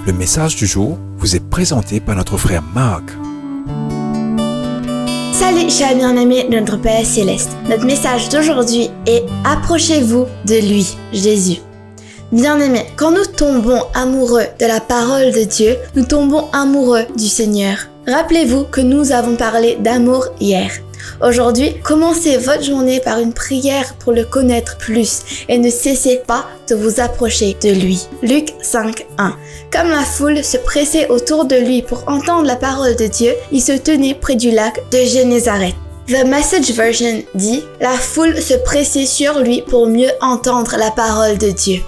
Le message du jour vous est présenté par notre frère Marc. Salut chers bien-aimés de notre Père Céleste. Notre message d'aujourd'hui est « Approchez-vous de lui, Jésus ». Bien-aimés, quand nous tombons amoureux de la parole de Dieu, nous tombons amoureux du Seigneur. Rappelez-vous que nous avons parlé d'amour hier. Aujourd'hui, commencez votre journée par une prière pour le connaître plus et ne cessez pas de vous approcher de lui. Luc 5:1. Comme la foule se pressait autour de lui pour entendre la parole de Dieu, il se tenait près du lac de Génézareth. The Message Version dit « La foule se pressait sur lui pour mieux entendre la parole de Dieu ».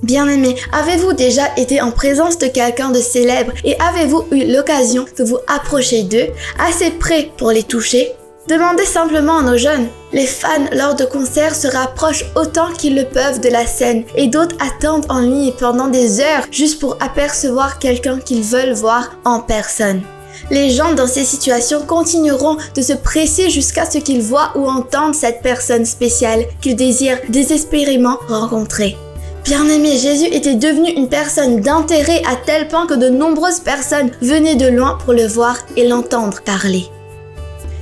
Bien-aimés, avez-vous déjà été en présence de quelqu'un de célèbre et avez-vous eu l'occasion de vous approcher d'eux, assez près pour les toucher? Demandez simplement à nos jeunes. Les fans lors de concerts se rapprochent autant qu'ils le peuvent de la scène et d'autres attendent en ligne pendant des heures juste pour apercevoir quelqu'un qu'ils veulent voir en personne. Les gens dans ces situations continueront de se presser jusqu'à ce qu'ils voient ou entendent cette personne spéciale qu'ils désirent désespérément rencontrer. Bien-aimé, Jésus était devenu une personne d'intérêt à tel point que de nombreuses personnes venaient de loin pour le voir et l'entendre parler.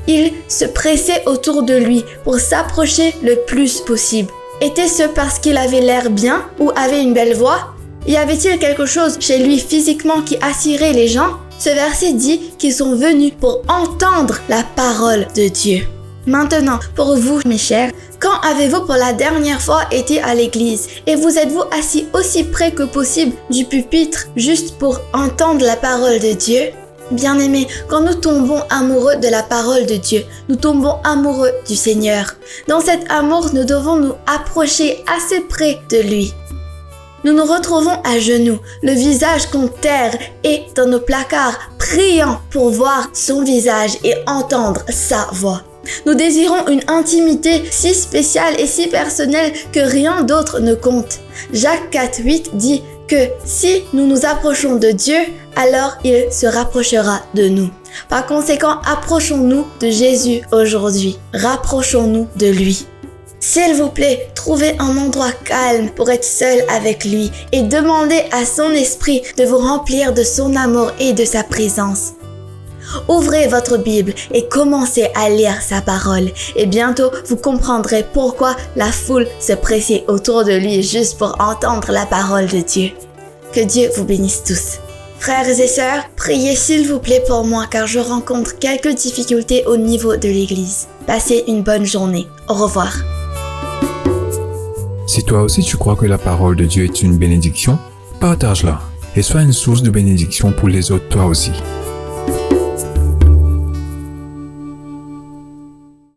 Ils se pressaient autour de lui pour s'approcher le plus possible. Était-ce parce qu'il avait l'air bien ou avait une belle voix? Y avait-il quelque chose chez lui physiquement qui attirait les gens? Ce verset dit qu'ils sont venus pour entendre la parole de Dieu. Maintenant, pour vous, mes chers, quand avez-vous pour la dernière fois été à l'église et vous êtes-vous assis aussi près que possible du pupitre juste pour entendre la parole de Dieu? Bien-aimés, quand nous tombons amoureux de la parole de Dieu, nous tombons amoureux du Seigneur. Dans cet amour, nous devons nous approcher assez près de lui. Nous nous retrouvons à genoux, le visage contre terre et dans nos placards, priant pour voir son visage et entendre sa voix. Nous désirons une intimité si spéciale et si personnelle que rien d'autre ne compte. Jacques 4:8 dit que si nous nous approchons de Dieu, alors il se rapprochera de nous. Par conséquent, approchons-nous de Jésus aujourd'hui. Rapprochons-nous de lui. S'il vous plaît, trouvez un endroit calme pour être seul avec lui et demandez à son esprit de vous remplir de son amour et de sa présence. Ouvrez votre Bible et commencez à lire sa parole et bientôt vous comprendrez pourquoi la foule se pressait autour de lui juste pour entendre la parole de Dieu. Que Dieu vous bénisse tous. Frères et sœurs, priez s'il vous plaît pour moi car je rencontre quelques difficultés au niveau de l'église. Passez une bonne journée. Au revoir. Si toi aussi tu crois que la parole de Dieu est une bénédiction, partage-la et sois une source de bénédiction pour les autres toi aussi.